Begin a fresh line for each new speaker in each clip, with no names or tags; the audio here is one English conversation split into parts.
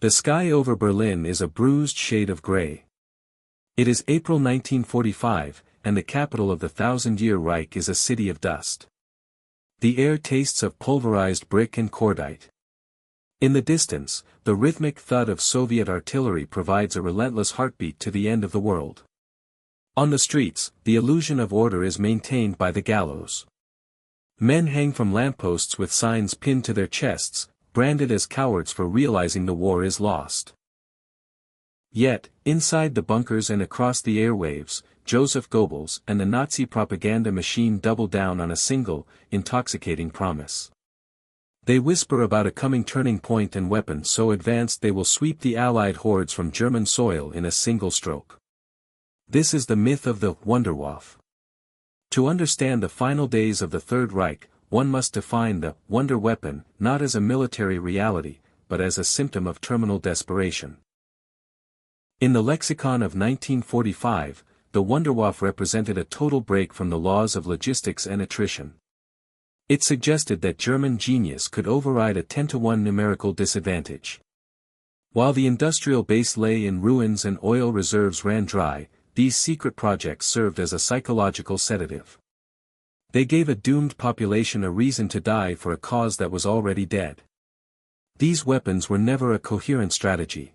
The sky over Berlin is a bruised shade of gray. It is April 1945, and the capital of the Thousand-Year Reich is a city of dust. The air tastes of pulverized brick and cordite. In the distance, the rhythmic thud of Soviet artillery provides a relentless heartbeat to the end of the world. On the streets, the illusion of order is maintained by the gallows. Men hang from lampposts with signs pinned to their chests, branded as cowards for realizing the war is lost. Yet, inside the bunkers and across the airwaves, Joseph Goebbels and the Nazi propaganda machine double down on a single, intoxicating promise. They whisper about a coming turning point and weapons so advanced they will sweep the Allied hordes from German soil in a single stroke. This is the myth of the Wunderwaffe. To understand the final days of the Third Reich, one must define the wonder weapon not as a military reality, but as a symptom of terminal desperation. In the lexicon of 1945, the Wunderwaffe represented a total break from the laws of logistics and attrition. It suggested that German genius could override a 10-to-1 numerical disadvantage. While the industrial base lay in ruins and oil reserves ran dry, these secret projects served as a psychological sedative. They gave a doomed population a reason to die for a cause that was already dead. These weapons were never a coherent strategy.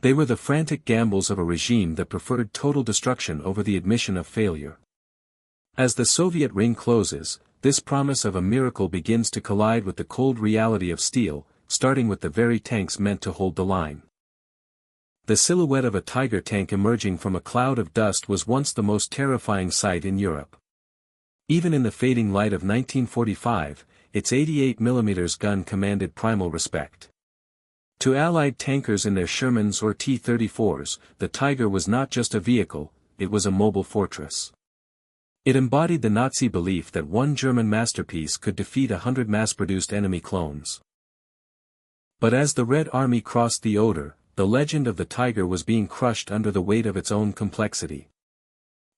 They were the frantic gambles of a regime that preferred total destruction over the admission of failure. As the Soviet ring closes, this promise of a miracle begins to collide with the cold reality of steel, starting with the very tanks meant to hold the line. The silhouette of a Tiger tank emerging from a cloud of dust was once the most terrifying sight in Europe. Even in the fading light of 1945, its 88mm gun commanded primal respect. To Allied tankers in their Shermans or T-34s, the Tiger was not just a vehicle, it was a mobile fortress. It embodied the Nazi belief that one German masterpiece could defeat 100 mass-produced enemy clones. But as the Red Army crossed the Oder, the legend of the Tiger was being crushed under the weight of its own complexity.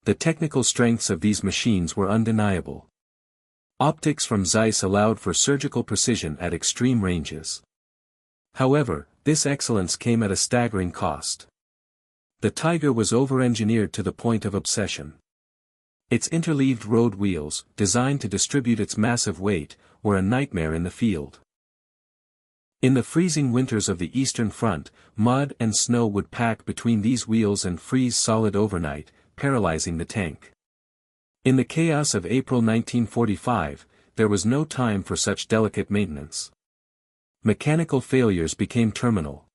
The technical strengths of these machines were undeniable. Optics from Zeiss allowed for surgical precision at extreme ranges. However, this excellence came at a staggering cost. The Tiger was over-engineered to the point of obsession. Its interleaved road wheels, designed to distribute its massive weight, were a nightmare in the field. In the freezing winters of the Eastern Front, mud and snow would pack between these wheels and freeze solid overnight, paralyzing the tank. In the chaos of April 1945, there was no time for such delicate maintenance. Mechanical failures became terminal.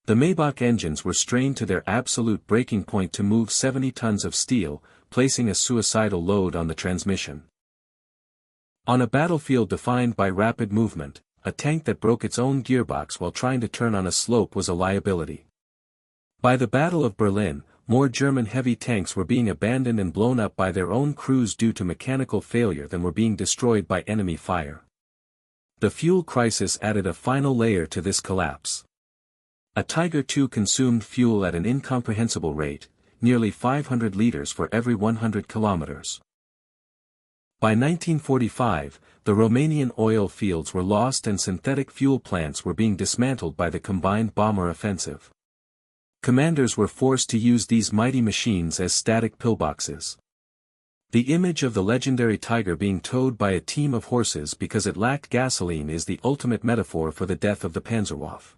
The Maybach engines were strained to their absolute breaking point to move 70 tons of steel, placing a suicidal load on the transmission. On a battlefield defined by rapid movement, a tank that broke its own gearbox while trying to turn on a slope was a liability. By the Battle of Berlin, more German heavy tanks were being abandoned and blown up by their own crews due to mechanical failure than were being destroyed by enemy fire. The fuel crisis added a final layer to this collapse. A Tiger II consumed fuel at an incomprehensible rate, nearly 500 liters for every 100 kilometers. By 1945, the Romanian oil fields were lost and synthetic fuel plants were being dismantled by the combined bomber offensive. Commanders were forced to use these mighty machines as static pillboxes. The image of the legendary Tiger being towed by a team of horses because it lacked gasoline is the ultimate metaphor for the death of the Panzerwaffe.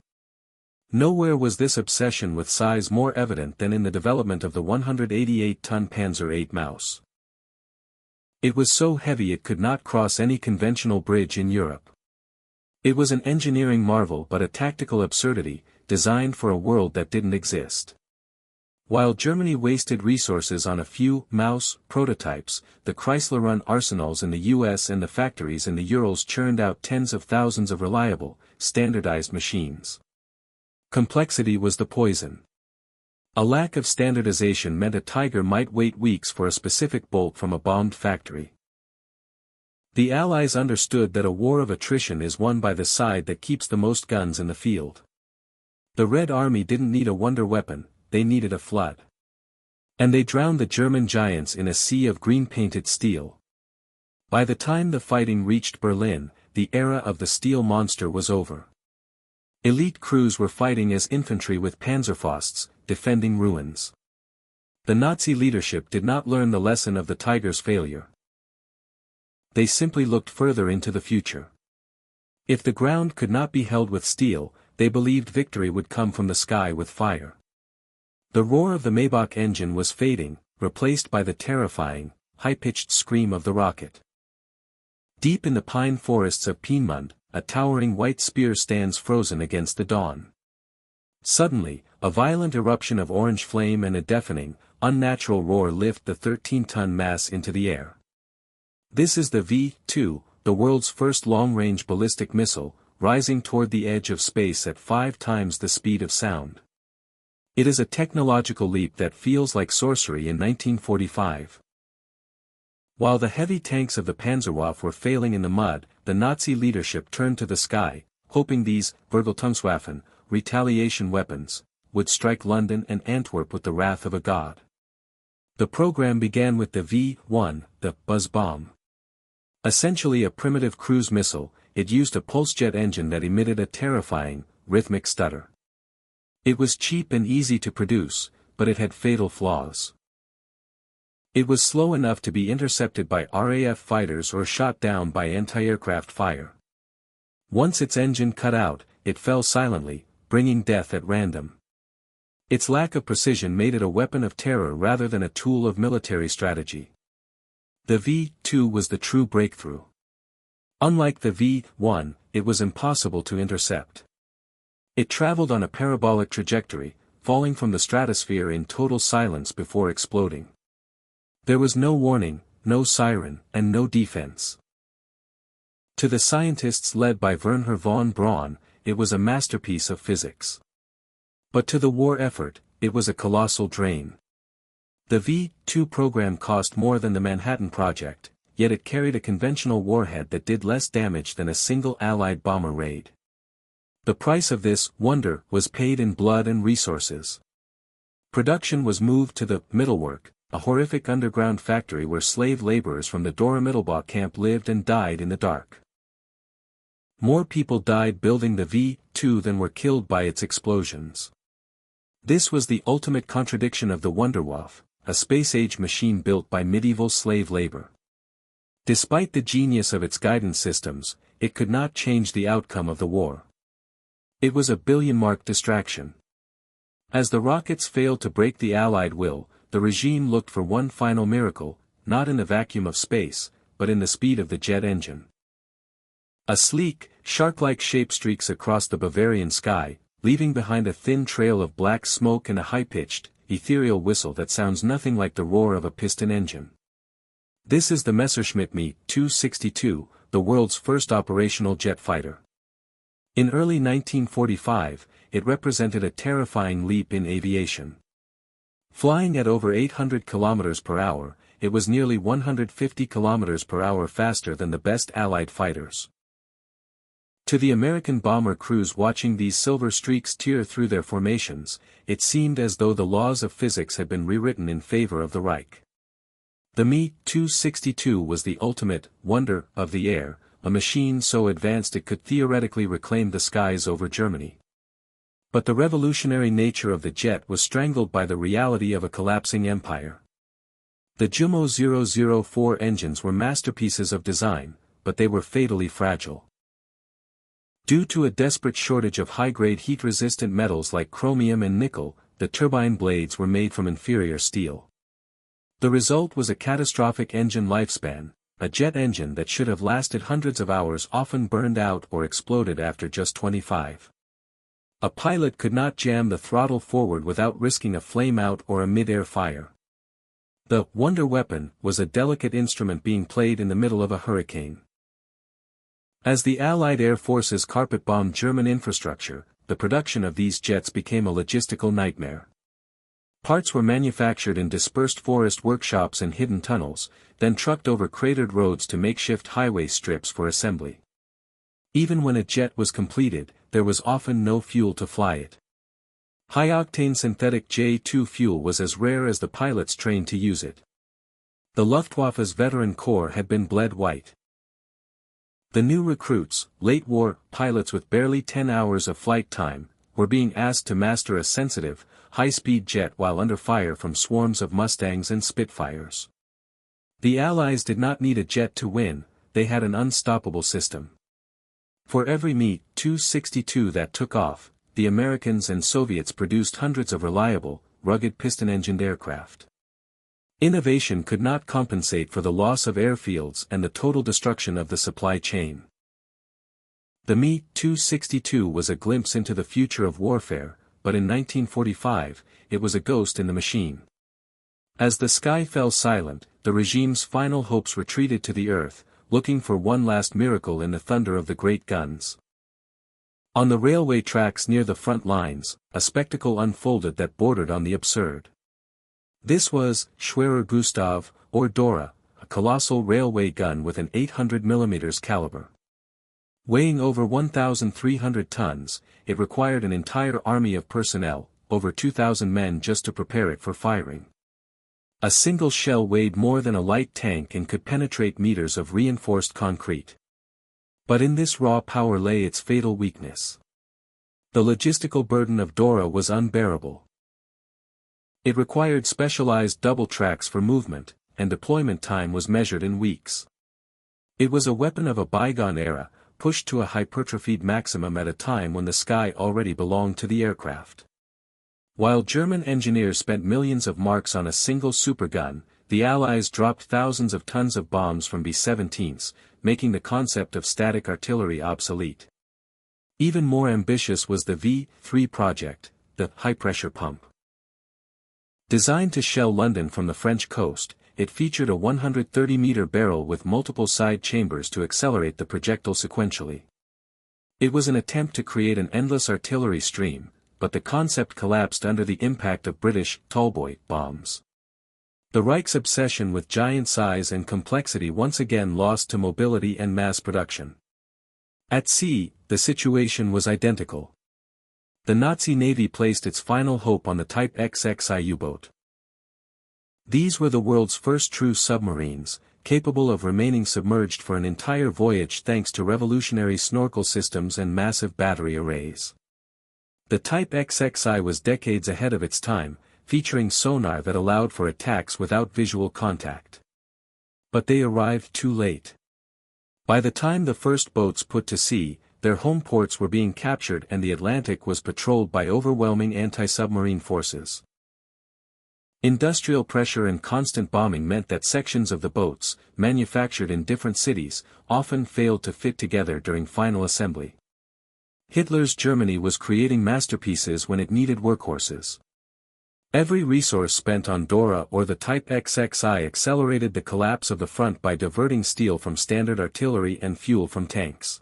Nowhere was this obsession with size more evident than in the development of the 188-ton Panzer VIII Maus. It was so heavy it could not cross any conventional bridge in Europe. It was an engineering marvel but a tactical absurdity, designed for a world that didn't exist. While Germany wasted resources on a few Maus prototypes, the Chrysler-run arsenals in the US and the factories in the Urals churned out tens of thousands of reliable, standardized machines. Complexity was the poison. A lack of standardization meant a Tiger might wait weeks for a specific bolt from a bombed factory. The Allies understood that a war of attrition is won by the side that keeps the most guns in the field. The Red Army didn't need a wonder weapon, they needed a flood. And they drowned the German giants in a sea of green-painted steel. By the time the fighting reached Berlin, the era of the steel monster was over. Elite crews were fighting as infantry with Panzerfausts, defending ruins. The Nazi leadership did not learn the lesson of the Tiger's failure. They simply looked further into the future. If the ground could not be held with steel, they believed victory would come from the sky with fire. The roar of the Maybach engine was fading, replaced by the terrifying, high-pitched scream of the rocket. Deep in the pine forests of Piemont, a towering white spear stands frozen against the dawn. Suddenly, a violent eruption of orange flame and a deafening, unnatural roar lift the 13-ton mass into the air. This is the V-2, the world's first long-range ballistic missile, rising toward the edge of space at 5 times the speed of sound. It is a technological leap that feels like sorcery in 1945. While the heavy tanks of the Panzerwaffe were failing in the mud, the Nazi leadership turned to the sky, hoping these Vergeltungswaffen, retaliation weapons, would strike London and Antwerp with the wrath of a god. The program began with the V-1, the Buzz bomb. Essentially a primitive cruise missile, it used a pulse-jet engine that emitted a terrifying, rhythmic stutter. It was cheap and easy to produce, but it had fatal flaws. It was slow enough to be intercepted by RAF fighters or shot down by anti-aircraft fire. Once its engine cut out, it fell silently, bringing death at random. Its lack of precision made it a weapon of terror rather than a tool of military strategy. The V-2 was the true breakthrough. Unlike the V-1, it was impossible to intercept. It traveled on a parabolic trajectory, falling from the stratosphere in total silence before exploding. There was no warning, no siren, and no defense. To the scientists led by Wernher von Braun, it was a masterpiece of physics. But to the war effort, it was a colossal drain. The V-2 program cost more than the Manhattan Project, yet it carried a conventional warhead that did less damage than a single Allied bomber raid. The price of this wonder was paid in blood and resources. Production was moved to the Mittelwerk, a horrific underground factory where slave laborers from the Dora Mittelbau camp lived and died in the dark. More people died building the V-2 than were killed by its explosions. This was the ultimate contradiction of the Wunderwaffe, a space-age machine built by medieval slave labor. Despite the genius of its guidance systems, it could not change the outcome of the war. It was a billion-mark distraction. As the rockets failed to break the Allied will, the regime looked for one final miracle, not in the vacuum of space, but in the speed of the jet engine. A sleek, shark-like shape streaks across the Bavarian sky, leaving behind a thin trail of black smoke and a high-pitched, ethereal whistle that sounds nothing like the roar of a piston engine. This is the Messerschmitt Me 262, the world's first operational jet fighter. In early 1945, it represented a terrifying leap in aviation. Flying at over 800 km per hour, it was nearly 150 km per hour faster than the best Allied fighters. To the American bomber crews watching these silver streaks tear through their formations, it seemed as though the laws of physics had been rewritten in favor of the Reich. The Me 262 was the ultimate wonder of the air, a machine so advanced it could theoretically reclaim the skies over Germany. But the revolutionary nature of the jet was strangled by the reality of a collapsing empire. The Jumo 004 engines were masterpieces of design, but they were fatally fragile. Due to a desperate shortage of high-grade heat-resistant metals like chromium and nickel, the turbine blades were made from inferior steel. The result was a catastrophic engine lifespan, a jet engine that should have lasted hundreds of hours often burned out or exploded after just 25. A pilot could not jam the throttle forward without risking a flame-out or a mid-air fire. The wonder weapon was a delicate instrument being played in the middle of a hurricane. As the Allied air forces carpet-bombed German infrastructure, the production of these jets became a logistical nightmare. Parts were manufactured in dispersed forest workshops and hidden tunnels, then trucked over cratered roads to makeshift highway strips for assembly. Even when a jet was completed, there was often no fuel to fly it. High-octane synthetic J2 fuel was as rare as the pilots trained to use it. The Luftwaffe's veteran corps had been bled white. The new recruits, late war pilots with barely 10 hours of flight time, were being asked to master a sensitive, high-speed jet while under fire from swarms of Mustangs and Spitfires. The Allies did not need a jet to win, they had an unstoppable system. For every Me-262 that took off, the Americans and Soviets produced hundreds of reliable, rugged piston-engined aircraft. Innovation could not compensate for the loss of airfields and the total destruction of the supply chain. The Me-262 was a glimpse into the future of warfare, but in 1945, it was a ghost in the machine. As the sky fell silent, the regime's final hopes retreated to the earth, looking for one last miracle in the thunder of the great guns. On the railway tracks near the front lines, a spectacle unfolded that bordered on the absurd. This was Schwerer Gustav, or Dora, a colossal railway gun with an 800 mm caliber. Weighing over 1,300 tons, it required an entire army of personnel, over 2,000 men just to prepare it for firing. A single shell weighed more than a light tank and could penetrate meters of reinforced concrete. But in this raw power lay its fatal weakness. The logistical burden of Dora was unbearable. It required specialized double tracks for movement, and deployment time was measured in weeks. It was a weapon of a bygone era, pushed to a hypertrophied maximum at a time when the sky already belonged to the aircraft. While German engineers spent millions of marks on a single supergun, the Allies dropped thousands of tons of bombs from B-17s, making the concept of static artillery obsolete. Even more ambitious was the V-3 project, the high-pressure pump. Designed to shell London from the French coast, it featured a 130-meter barrel with multiple side chambers to accelerate the projectile sequentially. It was an attempt to create an endless artillery stream, but the concept collapsed under the impact of British Tallboy bombs. The Reich's obsession with giant size and complexity once again lost to mobility and mass production. At sea, the situation was identical. The Nazi Navy placed its final hope on the Type XXI U-boat. These were the world's first true submarines, capable of remaining submerged for an entire voyage thanks to revolutionary snorkel systems and massive battery arrays. The Type XXI was decades ahead of its time, featuring sonar that allowed for attacks without visual contact. But they arrived too late. By the time the first boats put to sea, their home ports were being captured and the Atlantic was patrolled by overwhelming anti-submarine forces. Industrial pressure and constant bombing meant that sections of the boats, manufactured in different cities, often failed to fit together during final assembly. Hitler's Germany was creating masterpieces when it needed workhorses. Every resource spent on Dora or the Type XXI accelerated the collapse of the front by diverting steel from standard artillery and fuel from tanks.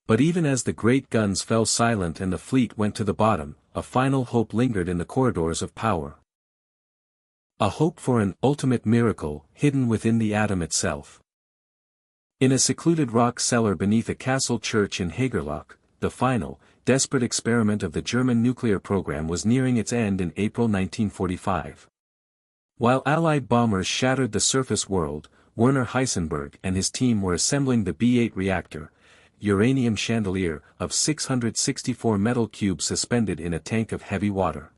But even as the great guns fell silent and the fleet went to the bottom, a final hope lingered in the corridors of power. A hope for an ultimate miracle, hidden within the atom itself. In a secluded rock cellar beneath a castle church in Hagerloch, the final, desperate experiment of the German nuclear program was nearing its end in April 1945. While Allied bombers shattered the surface world, Werner Heisenberg and his team were assembling the B-8 reactor, uranium chandelier, of 664 metal cubes suspended in a tank of heavy water.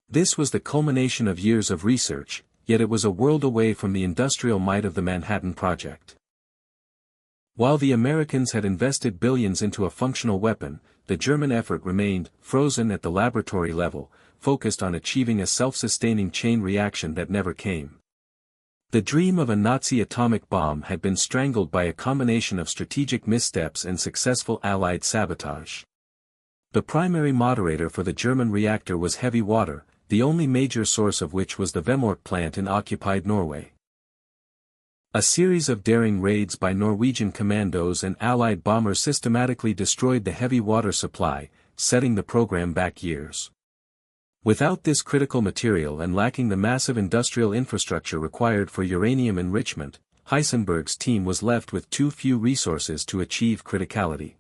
This was the culmination of years of research, yet it was a world away from the industrial might of the Manhattan Project. While the Americans had invested billions into a functional weapon, the German effort remained frozen at the laboratory level, focused on achieving a self-sustaining chain reaction that never came. The dream of a Nazi atomic bomb had been strangled by a combination of strategic missteps and successful Allied sabotage. The primary moderator for the German reactor was heavy water, the only major source of which was the Vemork plant in occupied Norway. A series of daring raids by Norwegian commandos and Allied bombers systematically destroyed the heavy water supply, setting the program back years. Without this critical material and lacking the massive industrial infrastructure required for uranium enrichment, Heisenberg's team was left with too few resources to achieve criticality.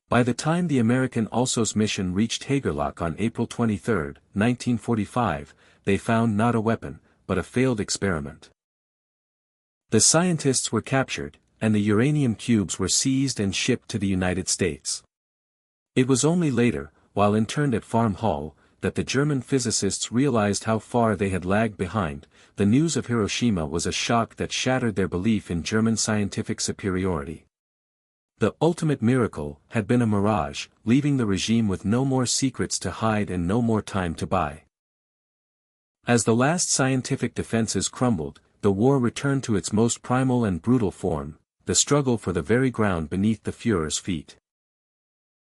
By the time the American Alsos mission reached Hagerloch on April 23, 1945, they found not a weapon, but a failed experiment. The scientists were captured, and the uranium cubes were seized and shipped to the United States. It was only later, while interned at Farm Hall, that the German physicists realized how far they had lagged behind. The news of Hiroshima was a shock that shattered their belief in German scientific superiority. The ultimate miracle had been a mirage, leaving the regime with no more secrets to hide and no more time to buy. As the last scientific defenses crumbled, the war returned to its most primal and brutal form, the struggle for the very ground beneath the Führer's feet.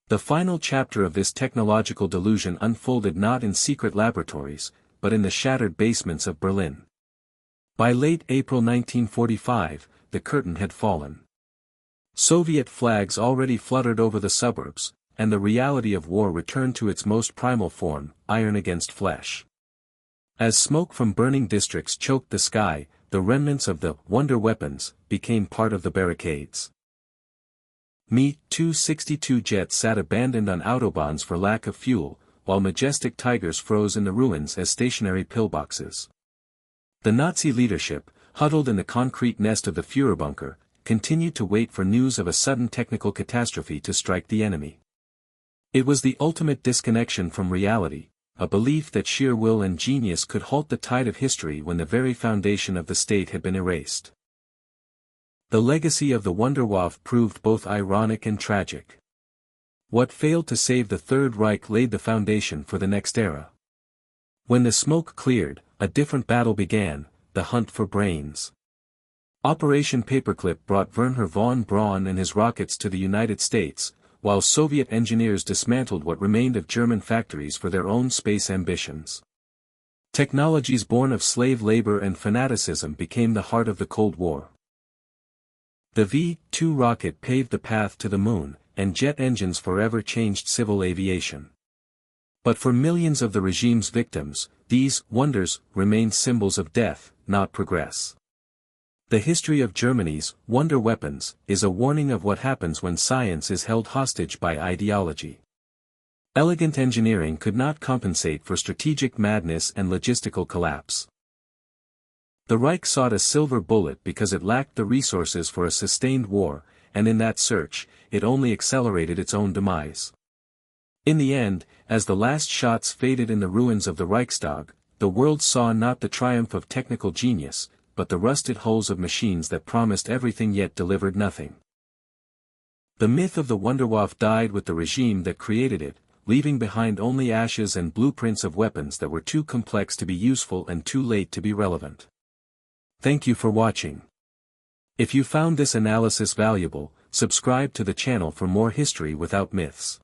The final chapter of this technological delusion unfolded not in secret laboratories, but in the shattered basements of Berlin. By late April 1945, the curtain had fallen. Soviet flags already fluttered over the suburbs, and the reality of war returned to its most primal form, iron against flesh. As smoke from burning districts choked the sky, the remnants of the Wunderwaffe became part of the barricades. Mi-262 jets sat abandoned on autobahns for lack of fuel, while majestic tigers froze in the ruins as stationary pillboxes. The Nazi leadership, huddled in the concrete nest of the Führer bunker, continued to wait for news of a sudden technical catastrophe to strike the enemy. It was the ultimate disconnection from reality, a belief that sheer will and genius could halt the tide of history when the very foundation of the state had been erased. The legacy of the Wunderwaffe proved both ironic and tragic. What failed to save the Third Reich laid the foundation for the next era. When the smoke cleared, a different battle began, the hunt for brains. Operation Paperclip brought Wernher von Braun and his rockets to the United States, while Soviet engineers dismantled what remained of German factories for their own space ambitions. Technologies born of slave labor and fanaticism became the heart of the Cold War. The V-2 rocket paved the path to the moon, and jet engines forever changed civil aviation. But for millions of the regime's victims, these wonders remained symbols of death, not progress. The history of Germany's wonder weapons is a warning of what happens when science is held hostage by ideology. Elegant engineering could not compensate for strategic madness and logistical collapse. The Reich sought a silver bullet because it lacked the resources for a sustained war, and in that search, it only accelerated its own demise. In the end, as the last shots faded in the ruins of the Reichstag, the world saw not the triumph of technical genius, but the rusted hulls of machines that promised everything yet delivered nothing. The myth of the Wunderwaffe died with the regime that created it, leaving behind only ashes and blueprints of weapons that were too complex to be useful and too late to be relevant. Thank you for watching. If you found this analysis valuable, subscribe to the channel for more history without myths.